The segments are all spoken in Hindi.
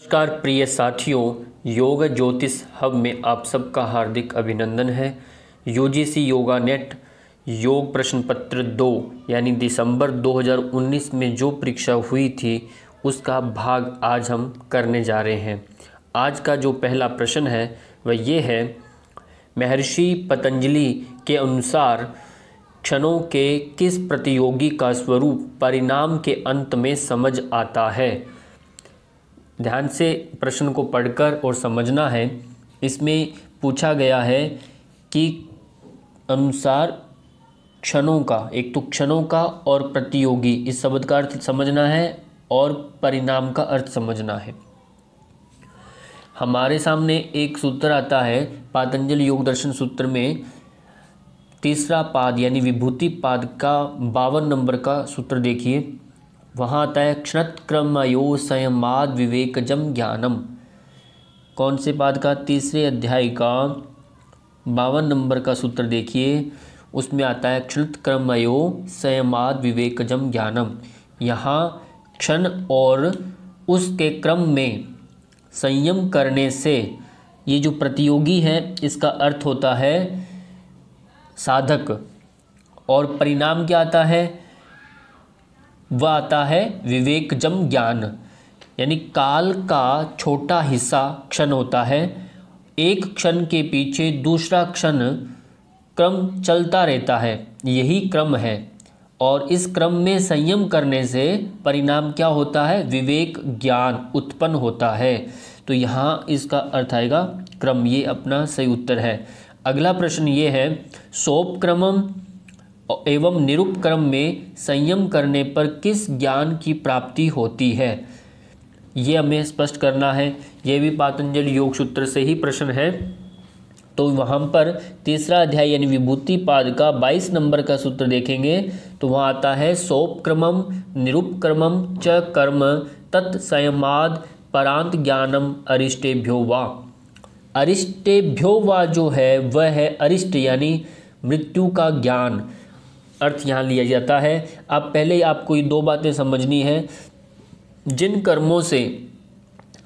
नमस्कार प्रिय साथियों, योग ज्योतिष हब में आप सबका हार्दिक अभिनंदन है। यूजीसी योगा नेट योग प्रश्न पत्र 2 यानी दिसंबर 2019 में जो परीक्षा हुई थी उसका भाग आज हम करने जा रहे हैं। आज का जो पहला प्रश्न है वह ये है, महर्षि पतंजलि के अनुसार क्षणों के किस प्रतियोगी का स्वरूप परिणाम के अंत में समझ आता है। ध्यान से प्रश्न को पढ़कर और समझना है। इसमें पूछा गया है कि अनुसार क्षणों का, एक तो क्षणों का और प्रतियोगी, इस शब्द का अर्थ समझना है और परिणाम का अर्थ समझना है। हमारे सामने एक सूत्र आता है पातंजलि योग दर्शन सूत्र में, तीसरा पाद यानी विभूति पाद का 52 नंबर का सूत्र देखिए। वहाँ आता है क्षणक्रमयो संयमाद विवेकजम ज्ञानम। कौन से पाद का? तीसरे अध्याय का 52 नंबर का सूत्र देखिए, उसमें आता है क्षणक्रमयो संयमाद विवेकजम ज्ञानम। यहाँ क्षण और उसके क्रम में संयम करने से, ये जो प्रतियोगी है इसका अर्थ होता है साधक, और परिणाम क्या आता है? वह आता है विवेकजम ज्ञान, यानी काल का छोटा हिस्सा क्षण होता है। एक क्षण के पीछे दूसरा क्षण क्रम चलता रहता है, यही क्रम है। और इस क्रम में संयम करने से परिणाम क्या होता है? विवेक ज्ञान उत्पन्न होता है। तो यहाँ इसका अर्थ आएगा क्रम। ये अपना सही उत्तर है। अगला प्रश्न ये है, सोपक्रमम एवं निरुपक्रम में संयम करने पर किस ज्ञान की प्राप्ति होती है? ये हमें स्पष्ट करना है। ये भी पातंजलि योग सूत्र से ही प्रश्न है। तो वहाँ पर तीसरा अध्याय यानी विभूति पाद का 22 नंबर का सूत्र देखेंगे तो वहाँ आता है सोपक्रमम निरुपक्रमम च कर्म तत्संयमाद परांत ज्ञानम अरिष्टेभ्यो वा। अरिष्टेभ्यो वा जो है वह है अरिष्ट यानी मृत्यु का ज्ञान, अर्थ यहाँ लिया जाता है। अब पहले आपको ये दो बातें समझनी है। जिन कर्मों से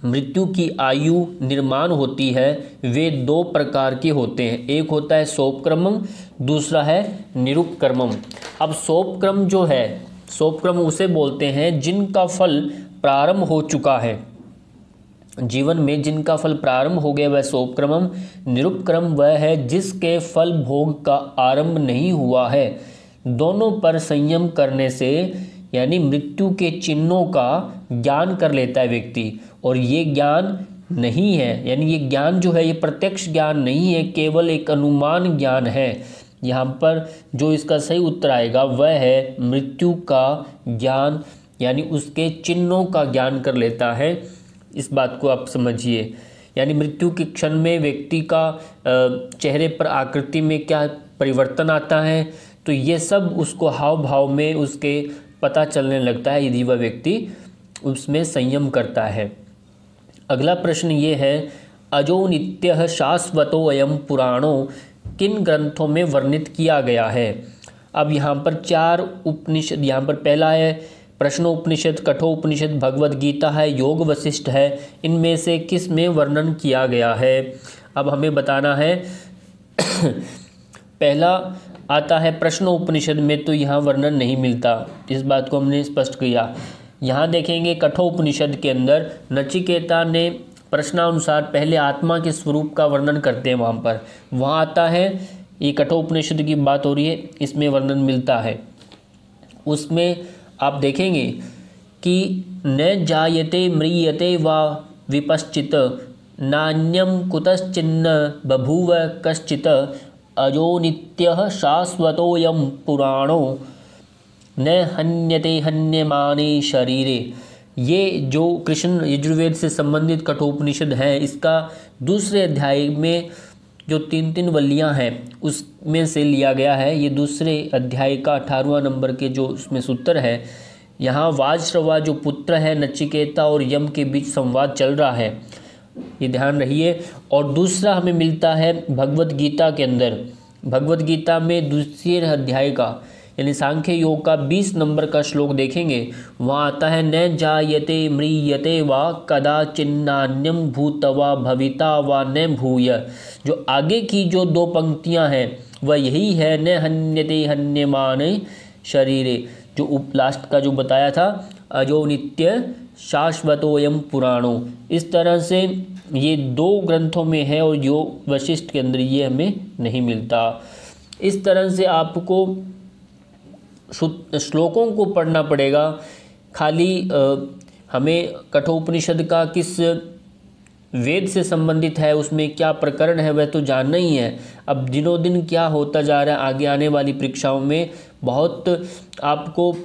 मृत्यु की आयु निर्माण होती है वे दो प्रकार के होते हैं। एक होता है सोपक्रमम, दूसरा है निरुपक्रमम। अब सोपक्रम जो है, सोपक्रम उसे बोलते हैं जिनका फल प्रारंभ हो चुका है, जीवन में जिनका फल प्रारंभ हो गया वह सोपक्रमम। निरुपक्रम वह है जिसके फल भोग का आरंभ नहीं हुआ है। दोनों पर संयम करने से यानी मृत्यु के चिन्हों का ज्ञान कर लेता है व्यक्ति। और ये ज्ञान नहीं है, यानी ये ज्ञान जो है ये प्रत्यक्ष ज्ञान नहीं है, केवल एक अनुमान ज्ञान है। यहाँ पर जो इसका सही उत्तर आएगा वह है मृत्यु का ज्ञान, यानी उसके चिन्हों का ज्ञान कर लेता है। इस बात को आप समझिए। यानी मृत्यु के क्षण में व्यक्ति का चेहरे पर आकृति में क्या परिवर्तन आता है, तो ये सब उसको हाव भाव में उसके पता चलने लगता है यदि वह व्यक्ति उसमें संयम करता है। अगला प्रश्न ये है, अजो नित्यः शाश्वतो अयम पुराणो किन ग्रंथों में वर्णित किया गया है? अब यहाँ पर 4 उपनिषद, यहाँ पर पहला है प्रश्नोपनिषद, कठोपनिषद, भगवद गीता है, योग वशिष्ठ है। इनमें से किस में वर्णन किया गया है? अब हमें बताना है। पहला आता है प्रश्नोपनिषद में, तो यहाँ वर्णन नहीं मिलता, इस बात को हमने स्पष्ट किया। यहाँ देखेंगे कठोपनिषद के अंदर नचिकेता ने प्रश्नानुसार पहले आत्मा के स्वरूप का वर्णन करते हैं। वहाँ आता है, ये कठोपनिषद की बात हो रही है, इसमें वर्णन मिलता है। उसमें आप देखेंगे कि न जायते म्रियते वा विपश्चित नान्यम कुतश्चिन्न बभूव कश्चित अजो नित्यः शाश्वतोऽयं पुराणो न हन्यते हन्यमाने शरीरे। ये जो कृष्ण यजुर्वेद से संबंधित कठोपनिषद है, इसका दूसरे अध्याय में जो 3 वल्लियाँ हैं उसमें से लिया गया है। ये दूसरे अध्याय का 18वां नंबर के जो उसमें सूत्र है। यहाँ वाजश्रवा जो पुत्र है नचिकेता और यम के बीच संवाद चल रहा है, ये ध्यान रहिए। और दूसरा हमें मिलता है भगवद गीता के अंदर। भगवद गीता में दूसरे अध्याय का यानी सांख्य योग का 20 नंबर का श्लोक देखेंगे, वहाँ आता है न जायते म्रियते वा कदाचिन्नान्यम भूतवा भविता वा न भूय। जो आगे की जो 2 पंक्तियाँ हैं वह यही है, न हन्यते हन्यमाने शरीरे, जो लास्ट का जो बताया था, अजो नित्य शाश्वतोयम पुराणो। इस तरह से ये 2 ग्रंथों में है और योग वशिष्ठ के अंदर ये हमें नहीं मिलता। इस तरह से आपको श्लोकों को पढ़ना पड़ेगा। खाली हमें कठोपनिषद का किस वेद से संबंधित है, उसमें क्या प्रकरण है, वह तो जानना ही है। अब दिनों दिन क्या होता जा रहा है, आगे आने वाली परीक्षाओं में बहुत आपको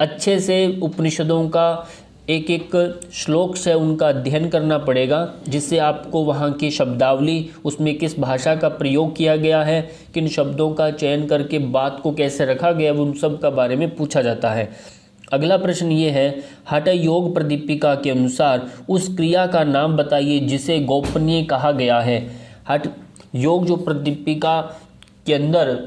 अच्छे से उपनिषदों का एक एक श्लोक से उनका अध्ययन करना पड़ेगा, जिससे आपको वहाँ की शब्दावली, उसमें किस भाषा का प्रयोग किया गया है, किन शब्दों का चयन करके बात को कैसे रखा गया, उन सब का बारे में पूछा जाता है। अगला प्रश्न ये है, हठ योग प्रदीपिका के अनुसार उस क्रिया का नाम बताइए जिसे गोपनीय कहा गया है। हठ योग जो प्रदीपिका के अंदर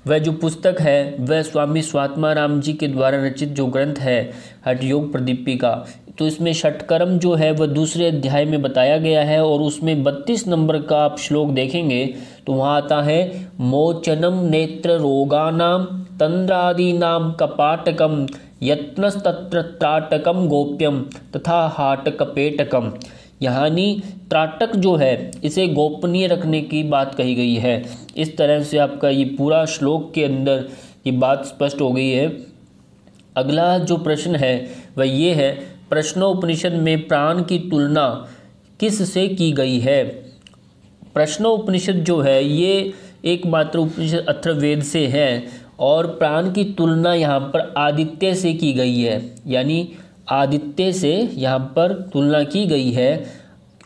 वह जो पुस्तक है वह स्वामी स्वात्माराम जी के द्वारा रचित जो ग्रंथ है हठ योग प्रदीपिका, तो इसमें षटकर्म जो है वह दूसरे अध्याय में बताया गया है और उसमें 32 नंबर का आप श्लोक देखेंगे तो वहाँ आता है मोचनम नेत्र रोगानाम तंद्रादीनाम कपाटकम यत्नस्तत्र त्राटकम गोप्यम तथा हाटकपेटकम। यानी त्राटक जो है इसे गोपनीय रखने की बात कही गई है। इस तरह से आपका ये पूरा श्लोक के अंदर ये बात स्पष्ट हो गई है। अगला जो प्रश्न है वह ये है, प्रश्नोपनिषद में प्राण की तुलना किस से की गई है। प्रश्नोपनिषद जो है ये एकमात्र उपनिषद अथर्ववेद से है और प्राण की तुलना यहाँ पर आदित्य से की गई है, यानी आदित्य से यहाँ पर तुलना की गई है।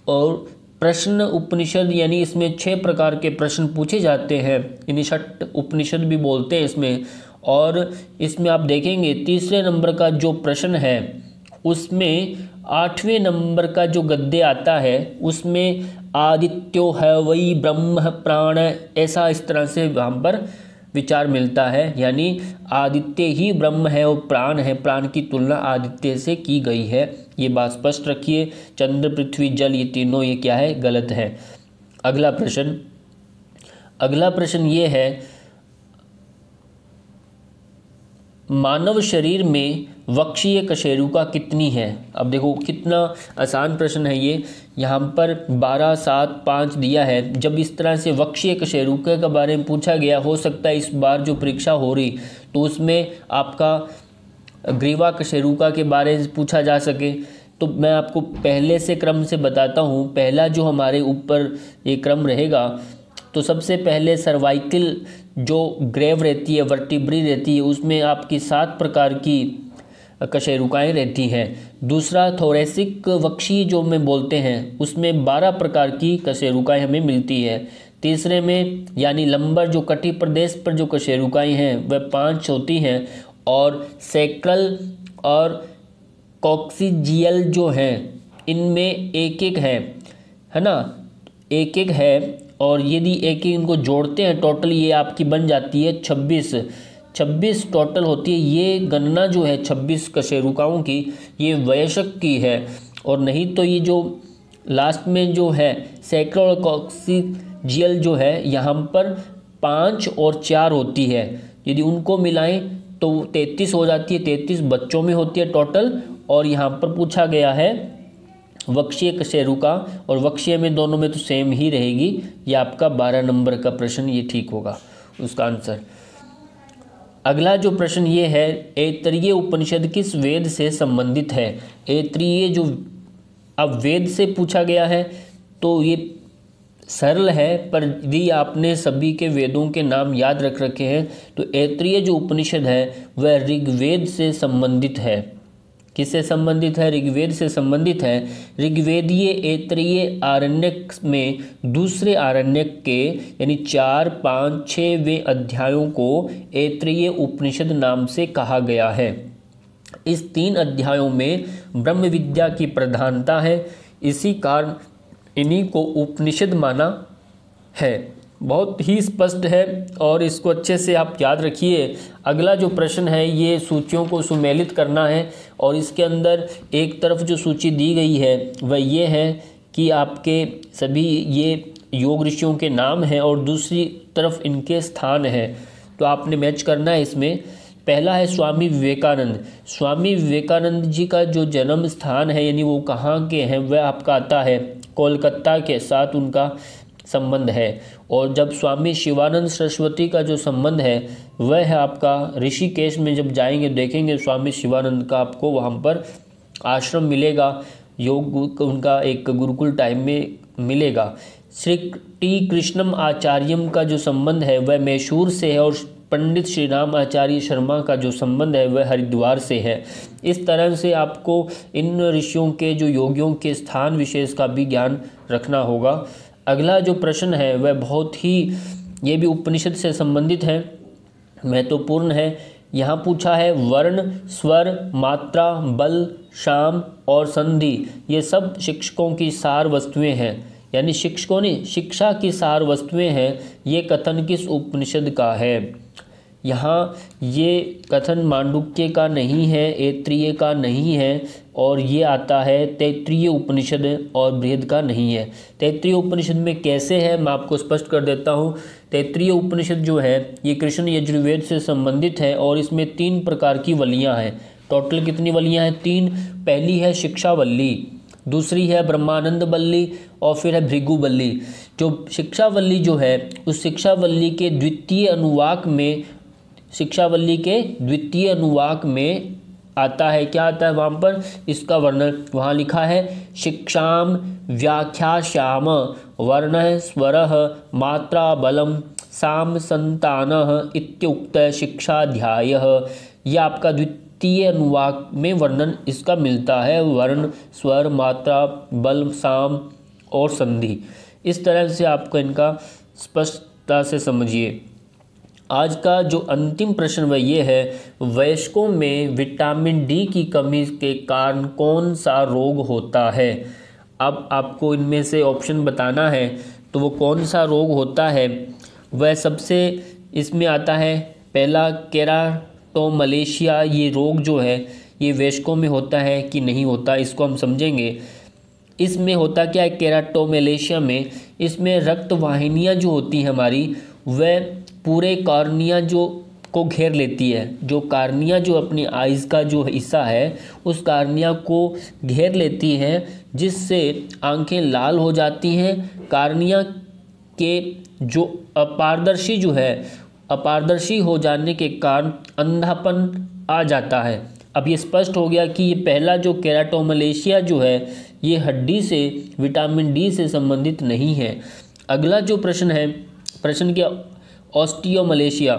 और प्रश्न उपनिषद यानी इसमें 6 प्रकार के प्रश्न पूछे जाते हैं, यानी षट उपनिषद भी बोलते हैं इसमें। और इसमें आप देखेंगे तीसरे नंबर का जो प्रश्न है उसमें 8वें नंबर का जो गद्य आता है उसमें आदित्यो है वही ब्रह्म प्राण, ऐसा इस तरह से वहाँ पर विचार मिलता है, यानी आदित्य ही ब्रह्म है और प्राण है, प्राण की तुलना आदित्य से की गई है। ये बात स्पष्ट रखिए। चंद्र पृथ्वी जल ये तीनों ये क्या है, गलत है। अगला प्रश्न ये है, मानव शरीर में वक्षीय कशेरुका कितनी है। अब देखो कितना आसान प्रश्न है ये, यहाँ पर 12, 7, 5 दिया है। जब इस तरह से वक्षीय कशेरुका के बारे में पूछा गया, हो सकता है इस बार जो परीक्षा हो रही तो उसमें आपका ग्रीवा कशेरुका के बारे में पूछा जा सके। तो मैं आपको पहले से क्रम से बताता हूँ। पहला जो हमारे ऊपर ये क्रम रहेगा तो सबसे पहले सर्वाइकल जो ग्रेव रहती है, वर्टिब्री रहती है, उसमें आपकी 7 प्रकार की कशेरुकाएँ रहती हैं। दूसरा थोरेसिक वक्षीय जो में बोलते हैं उसमें 12 प्रकार की कशेरुकाएँ हमें मिलती है। तीसरे में यानी लंबर जो कटी प्रदेश पर जो कशेरुकाएँ हैं वह 5 होती हैं। और सैक्रल और कॉक्सिजियल जो हैं इनमें एक एक है ना, एक एक है। और यदि एक एक इनको जोड़ते हैं टोटल ये आपकी बन जाती है 26 टोटल होती है। ये गणना जो है 26 कशेरुकाओं की ये वयस्क की है। और नहीं तो ये जो लास्ट में जो है सैक्रल और कॉक्सिजियल जो है यहाँ पर 5 और 4 होती है, यदि उनको मिलाएं तो 33 हो जाती है। 33 बच्चों में होती है टोटल। और यहाँ पर पूछा गया है वक्षीय कशेरुका और वक्षीय में दोनों में तो सेम ही रहेगी। ये आपका 12 नंबर का प्रश्न ये ठीक होगा उसका आंसर। अगला जो प्रश्न ये है, ऐतरेय उपनिषद किस वेद से संबंधित है। ऐतरेय जो अब वेद से पूछा गया है तो ये सरल है, पर यदि आपने सभी के वेदों के नाम याद रख रखे हैं तो ऐतरेय जो उपनिषद है वह ऋग्वेद से संबंधित है। किससे संबंधित है? ऋग्वेद से संबंधित है। ऋग्वेदीय ऐतरेय आरण्यक में दूसरे आरण्यक के यानी 4, 5, 6वें अध्यायों को ऐतरेय उपनिषद नाम से कहा गया है। इस 3 अध्यायों में ब्रह्म विद्या की प्रधानता है, इसी कारण इन्हीं को उपनिषद माना है। बहुत ही स्पष्ट है और इसको अच्छे से आप याद रखिए। अगला जो प्रश्न है ये सूचियों को सुमेलित करना है और इसके अंदर एक तरफ जो सूची दी गई है वह ये है कि आपके सभी ये योग ऋषियों के नाम हैं और दूसरी तरफ इनके स्थान है, तो आपने मैच करना है इसमें। पहला है स्वामी विवेकानंद। स्वामी विवेकानंद जी का जो जन्म स्थान है यानी वो कहाँ के हैं वह आपका आता है कोलकाता के साथ उनका संबंध है। और जब स्वामी शिवानंद सरस्वती का जो संबंध है वह है आपका ऋषिकेश में, जब जाएंगे देखेंगे स्वामी शिवानंद का आपको वहाँ पर आश्रम मिलेगा, योग उनका एक गुरुकुल टाइम में मिलेगा। श्री टी कृष्णम आचार्यम का जो संबंध है वह मैसूर से है और पंडित श्री राम आचार्य शर्मा का जो संबंध है वह हरिद्वार से है। इस तरह से आपको इन ऋषियों के जो योगियों के स्थान विशेष का भी ज्ञान रखना होगा। अगला जो प्रश्न है वह बहुत ही, ये भी उपनिषद से संबंधित है, महत्वपूर्ण है। यहाँ पूछा है वर्ण, स्वर, मात्रा, बल, शाम और संधि ये सब शिक्षकों की सार वस्तुएं हैं, यानी शिक्षकों ने शिक्षा की सार वस्तुएं हैं। ये कथन किस उपनिषद का है? यहाँ ये कथन मांडुक्य का नहीं है, ऐत्रेय का नहीं है और ये आता है तैत्तिरीय उपनिषद और बृहद का नहीं है। तैत्तिरीय उपनिषद में कैसे है मैं आपको स्पष्ट कर देता हूँ। तैत्तिरीय उपनिषद जो है ये कृष्ण यजुर्वेद से संबंधित है और इसमें 3 प्रकार की वलियाँ हैं। टोटल कितनी वलियाँ हैं? 3। पहली है शिक्षावल्ली, दूसरी है ब्रह्मानंद वल्ली और फिर है भृगुवल्ली। जो शिक्षावल्ली जो है उस शिक्षावल्ली के द्वितीय अनुवाक में आता है, क्या आता है वहाँ पर? इसका वर्णन वहाँ लिखा है शिक्षाम व्याख्याश्याम वर्ण स्वर मात्रा बलम साम संतान इत्युक्त शिक्षाध्याय। यह आपका द्वितीय अनुवाक में वर्णन इसका मिलता है, वर्ण, स्वर, मात्रा, बल, साम और संधि। इस तरह से आपको इनका स्पष्टता से समझिए। आज का जो अंतिम प्रश्न वह ये है, वयस्कों में विटामिन डी की कमी के कारण कौन सा रोग होता है? अब आपको इनमें से ऑप्शन बताना है, तो वो कौन सा रोग होता है वह सबसे इसमें आता है। पहला केराटोमलेशिया, ये रोग जो है ये वयस्कों में होता है कि नहीं होता, इसको हम समझेंगे। इसमें होता क्या है केराटोमलेशिया में? इसमें रक्त वाहिनियाँ जो होती हैं हमारी वह पूरे कॉर्निया जो को घेर लेती है। जो कॉर्निया जो अपनी आइज़ का जो हिस्सा है उस कॉर्निया को घेर लेती हैं, जिससे आंखें लाल हो जाती हैं। कॉर्निया के जो अपारदर्शी हो जाने के कारण अंधापन आ जाता है। अब ये स्पष्ट हो गया कि ये पहला जो केराटोमलेशिया जो है ये हड्डी से विटामिन डी से संबंधित नहीं है। अगला जो प्रश्न है, प्रश्न क्या? ऑस्टियोमलेशिया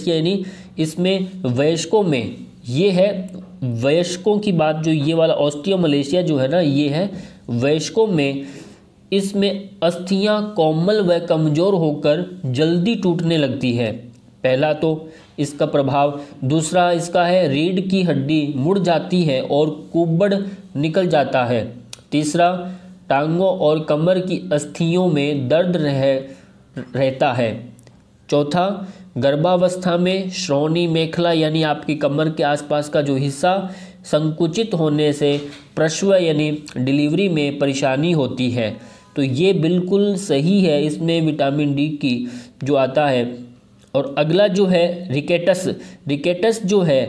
यानी इसमें वयस्कों में ये है, वयस्कों की बात जो ये वाला ऑस्टियोमलेशिया जो है ना ये है वयस्कों में। इसमें अस्थियां कोमल व कमज़ोर होकर जल्दी टूटने लगती है, पहला तो इसका प्रभाव। दूसरा इसका है रीढ़ की हड्डी मुड़ जाती है और कुबड़ निकल जाता है। तीसरा टांगों और कमर की अस्थियों में दर्द रहता है। चौथा गर्भावस्था में श्रोणी मेखला यानी आपकी कमर के आसपास का जो हिस्सा संकुचित होने से प्रसव यानी डिलीवरी में परेशानी होती है। तो ये बिल्कुल सही है, इसमें विटामिन डी की जो आता है। और अगला जो है रिकेटस जो है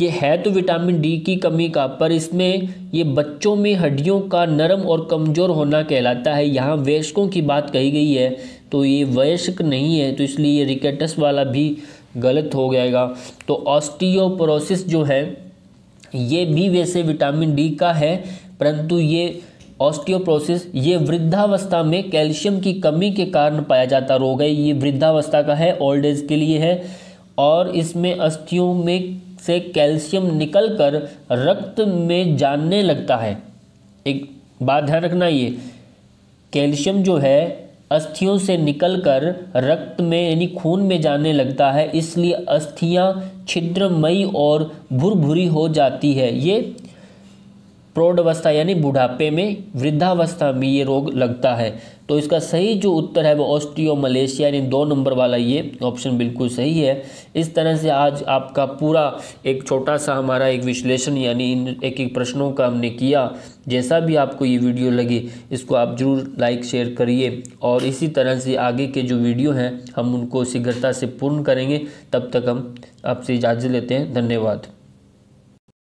ये है तो विटामिन डी की कमी का, पर इसमें ये बच्चों में हड्डियों का नरम और कमज़ोर होना कहलाता है। यहाँ वयस्कों की बात कही गई है तो ये वयस्क नहीं है, तो इसलिए ये रिकेटस वाला भी गलत हो जाएगा। तो ऑस्टियोपोरोसिस जो है ये भी वैसे विटामिन डी का है, परंतु ये ऑस्टियोपोरोसिस ये वृद्धावस्था में कैल्शियम की कमी के कारण पाया जाता रोग है। ये वृद्धावस्था का है, ओल्ड एज के लिए है। और इसमें अस्थियों में से कैल्शियम निकलकर रक्त में जाने लगता है। एक बात ध्यान रखना, ये कैल्शियम जो है अस्थियों से निकलकर रक्त में यानी खून में जाने लगता है, इसलिए अस्थियां छिद्रमयी और भुरभुरी हो जाती है। ये प्रौढ़ अवस्था यानी बुढ़ापे में, वृद्धावस्था में ये रोग लगता है। तो इसका सही जो उत्तर है वो ऑस्टियोमलेशिया यानी 2 नंबर वाला ये ऑप्शन बिल्कुल सही है। इस तरह से आज आपका पूरा एक छोटा सा हमारा एक विश्लेषण यानी इन एक एक प्रश्नों का हमने किया। जैसा भी आपको ये वीडियो लगी इसको आप ज़रूर लाइक शेयर करिए, और इसी तरह से आगे के जो वीडियो हैं हम उनको शीघ्रता से पूर्ण करेंगे। तब तक हम आपसे इजाज़त लेते हैं। धन्यवाद।